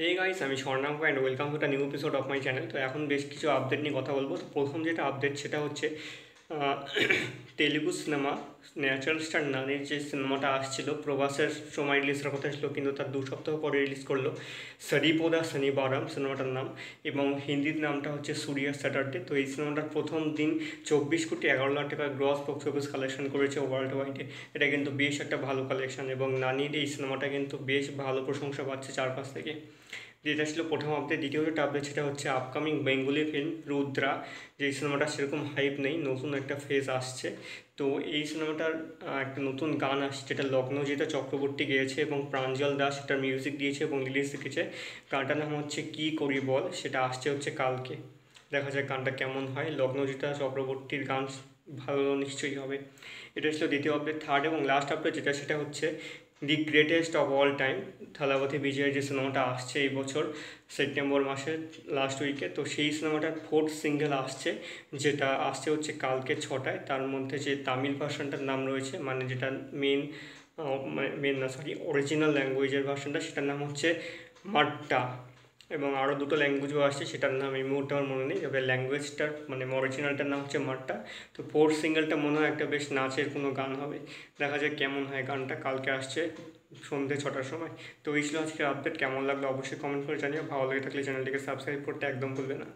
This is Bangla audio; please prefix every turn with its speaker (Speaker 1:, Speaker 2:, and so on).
Speaker 1: হে গাইস, আমি Swarnanka and welcome to the new episode of my channel. তো এখন বেশ কিছু আপডেট নিয়ে কথা বলবো। তো প্রথম যেটা আপডেট সেটা হচ্ছে আহ, তেলুগু সিনেমা ন্যাচারাল স্টার নানির যে সিনেমাটা আসছিল প্রভাসের সময় রিলিজের কথা ছিল, কিন্তু তার 2 সপ্তাহ পরে রিলিজ করলো সরিপোদা শনিবারাম সিনেমাটার নাম, এবং হিন্দির নামটা হচ্ছে সুরিয়া স্যাটারডে। তো এই সিনেমাটার প্রথম দিন 24,11,00,000 টাকা গ্রস বক্স অফিস কালেকশন করেছে ওয়ার্ল্ড ওয়াইডে। এটা কিন্তু বেশ একটা ভালো কালেকশন, এবং নানির এই সিনেমাটা কিন্তু বেশ ভালো প্রশংসা পাচ্ছে চারপাশ থেকে। যেটা ছিল প্রথম আপডেট। দ্বিতীয় যেটা আপডেট সেটা হচ্ছে আপকামিং বেঙ্গলি ফিল্ম রুদ্রা, যে সিনেমাটা সেরকম হাইপ নেই, নতুন একটা ফেজ আসছে। তো এই সিনেমাটার একটা নতুন গান আসছে, যেটা লগ্নজিৎ চক্রবর্তী গেয়েছে এবং প্রাঞ্জল দাস সেটার মিউজিক দিয়েছে এবং লিরিক্স লিখেছে। গানটার নাম হচ্ছে কি করি বল, সেটা আসছে হচ্ছে কালকে। দেখা যাক গানটা কেমন হয়। লগ্নজিৎ চক্রবর্তীর গান ভালো নিশ্চয়ই হবে। এটা ছিল দ্বিতীয় আপডেট। থার্ড এবং লাস্ট আপডেট যেটা সেটা হচ্ছে the greatest of all time Thalapathy বিজয়ের যে সিনেমাটা আসছে এই বছর সেপ্টেম্বর মাসের লাস্ট উইকে। তো সেই সিনেমাটার ফোর্থ সিঙ্গেল আসছে, যেটা আসছে হচ্ছে কালকে 6টায়। তার মধ্যে যে তামিল ভার্সনটার নাম রয়েছে, মানে যেটা মেন মেন না সরি অরিজিনাল ল্যাঙ্গুয়েজের ভার্সনটা, সেটার নাম হচ্ছে মাড্ডা। এবং আরও দুটো ল্যাঙ্গুয়েজও আসছে, সেটার নাম এই মুহূর্তে আমার মনে নেই, তবে ল্যাঙ্গুয়েজটার মানে অরিজিনালটার নাম হচ্ছে মাড্ডা। তো ফোর্থ সিঙ্গেলটা মনে হয় একটা বেশ নাচের কোনো গান হবে। দেখা যায় কেমন হয় গানটা। কালকে আসছে সন্ধ্যে 6টার সময়। তো এই ছিল আজকের আপডেট। কেমন লাগলো অবশ্যই কমেন্ট করে জানিও। ভালো লেগে থাকলে চ্যানেলটিকে সাবস্ক্রাইব করতে একদম ভুলবে না।